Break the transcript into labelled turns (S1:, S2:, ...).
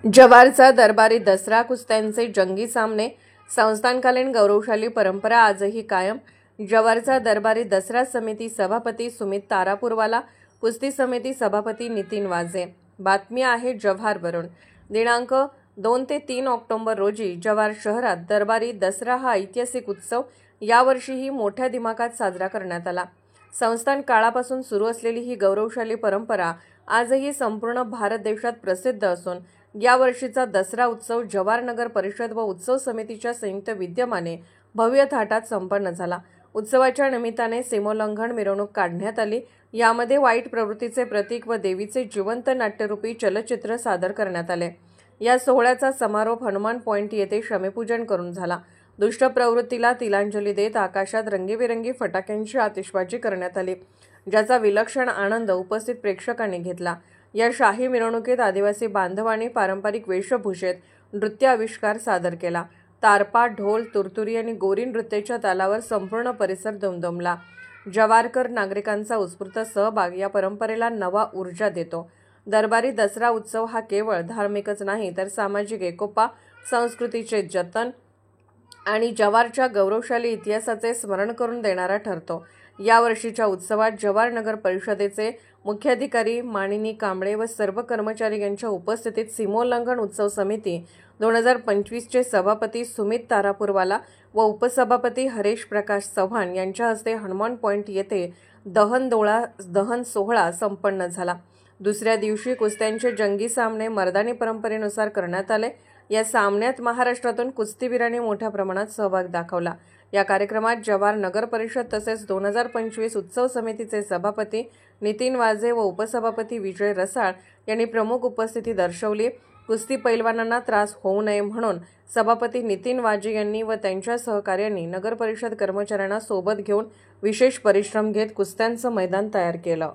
S1: जव्हारचा दरबारी दसरा, कुस्त्यांचे जंगी सामने, संस्थानकालीन गौरवशाली परंपरा आजही कायम. जव्हारचा दरबारी दसरा समिती सभापती सुमित तारापूरवाला, कुस्ती समिती सभापती नितीन वाजे. बातमी आहे जव्हारवरून. दिनांक 2 ते 3 ऑक्टोबर रोजी जव्हार शहरात दरबारी दसरा हा ऐतिहासिक उत्सव यावर्षीही मोठ्या दिमाखात साजरा करण्यात आला. संस्थान काळापासून सुरू असलेली ही गौरवशाली परंपरा आजही संपूर्ण भारत देशात प्रसिद्ध असून यावर्षीचा दसरा उत्सव जव्हार नगर परिषद व उत्सव समितीच्या संयुक्त विद्यमाने भव्य थाटात संपन्न झाला. उत्सवाच्या निमित्ताने सीमोल्लंघन मिरवणूक काढण्यात आली. यामध्ये वाईट प्रवृत्तीचे प्रतीक व देवीचे जिवंत नाट्यरूपी चलचित्र सादर करण्यात आले. या सोहळ्याचा समारोप हनुमान पॉइंट येथे शमीपूजन करून झाला. दुष्ट प्रवृत्तीला तिलांजली देत आकाशात रंगीबेरंगी फटाक्यांची आतिषबाजी करण्यात आली, ज्याचा विलक्षण आनंद उपस्थित प्रेक्षकांनी घेतला. या शाही मिरवणुकीत आदिवासी बांधवांनी पारंपरिक वेशभूषेत नृत्य आविष्कार सादर केला. तारपा, ढोल, तुरतुरी आणि गोरी नृत्याच्या तालावर संपूर्ण परिसर दुमदुमला. जव्हारकर नागरिकांचा उत्स्फूर्त सहभाग या परंपरेला नवा ऊर्जा देतो. दरबारी दसरा उत्सव हा केवळ धार्मिकच नाही तर सामाजिक एकोपा, संस्कृतीचे जतन आणि जव्हारच्या गौरवशाली इतिहासाचे स्मरण करून देणारा ठरतो. यावर्षीच्या उत्सवात जव्हार नगर परिषदेचे मुख्याधिकारी मानिनी कांबळे व सर्व कर्मचारी यांच्या उपस्थितीत सीमोल्लंघन उत्सव समिती 2025 चे सभापती सुमित तारापूरवाला व उपसभापती हरेश प्रकाश चव्हाण यांच्या हस्ते हनुमान पॉइंट येथे दहन सोहळा संपन्न झाला. दुसऱ्या दिवशी कुस्त्यांचे जंगी सामने मर्दानी परंपरेनुसार करण्यात आले. या सामन्यात महाराष्ट्रातून कुस्तीवीरांनी मोठ्या प्रमाणात सहभाग दाखवला. या कार्यक्रमात जव्हार नगर परिषद तसेच 2025 उत्सव समितीचे सभापती नितीन वाजे व उपसभापती विजय रसाळ यांनी प्रमुख उपस्थिती दर्शवली. कुस्ती पैलवानांना त्रास होऊ नये म्हणून सभापती नितीन वाजे यांनी व त्यांच्या सहकाऱ्यांनी नगर परिषद कर्मचाऱ्यांना सोबत घेऊन विशेष परिश्रम घेत कुस्त्यांचं मैदान तयार केलं.